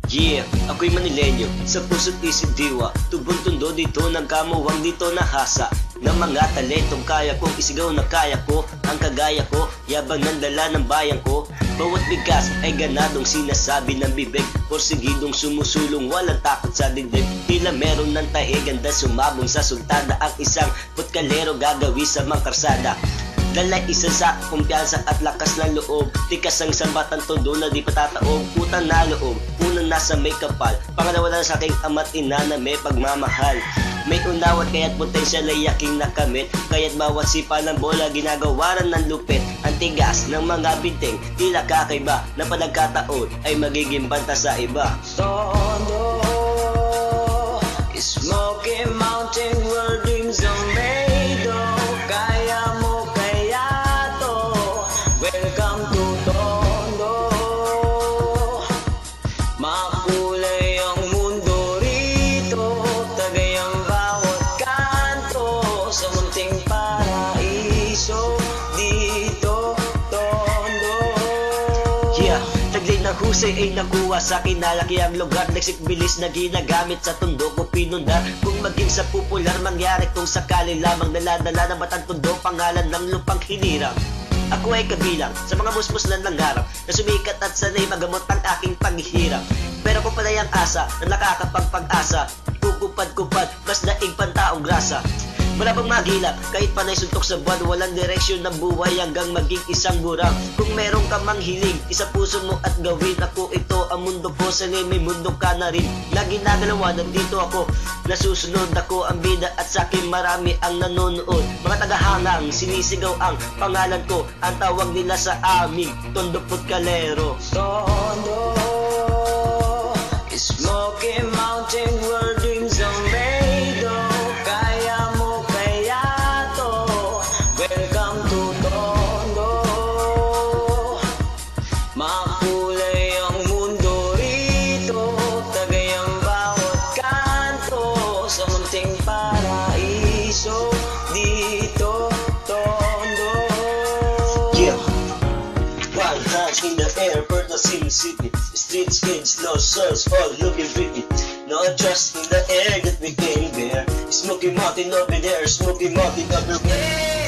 Yeah, ako'y Manilenyo, sa puso't isip diwa. Tubong tundo dito, nagkamuwang dito nahasa ng mga talentong kaya kong isigaw na kaya ko. Ang kagaya ko, yabang ng dala ng bayan ko. Bawat bigkas ay ganadong sinasabi ng bibig. Porsigidong sumusulong, walang takot sa dibdib. Tila meron ng tae, ganda sumabong sa sultada. Ang isang putkalero gagawi sa mga karsada. Dala isa sa kumpiyansa at lakas ng loob. Tikas ang sambatang todo na di patataog. Utang na loob, unang nasa may kapal. Pangalawa na sa aking ama't ina na may pagmamahal. May unawat kaya't potensyal ay yaking nakamit. Kaya't bawat sipa ng bola ginagawaran ng lupit. Ang tigas ng mga binting tila kakaiba na panagkataon ay magiging banta sa iba. Todo Smoky Mountain World Dreams are made of. Kaya mo kaya to. Welcome to Tondo. Makulay ang mundo rito. Tagay ang bawat kanto. Sa munting paraiso dito Tondo. Yeah, taglay ng husay ay nakuha sa kinalaki ang lugar. Leksik bilis na ginagamit sa tundo ko pinundar. Kung maging sa popular mangyari kung sakali lamang naladala ng batang tundo. Pangalan ng lupang hinirang. Ako ay kabilang sa mga musmus na nangarap na sumikat at sanay magamot ang aking paghihirap. Pero kung panay ang asa na nakakapagpag-asa, kukupad-kupad, mas daig pantaong grasa. Wala pang magilap, kahit panay suntok sa buwan. Walang direksyon ng buhay hanggang maging isang burang. Kung meron ka mang hiling, isa puso mo at gawin. Ako ito, ang mundo ko, sanay may mundo ka na rin. Na ginagalawa, nandito ako, nasusunod ako ang bida. At sakin marami ang nanonood. Mga tagahangang, sinisigaw ang pangalan ko. Ang tawag nila sa amin, Tondo Putkalero. Tondo Smoky Mountain World Dreams are made of. Kaya mo kaya to. Welcome to Tondo. Makulay ang mundo rito. Tagay ang bawat kanto. Sa munting paraiso dito Tondo. Yeah, one hand in the air for the city. Streets, kids, lost souls, all looking pretty. No trust in the air that we came there. Smoky Mountain over there, Smoky Mountain over there.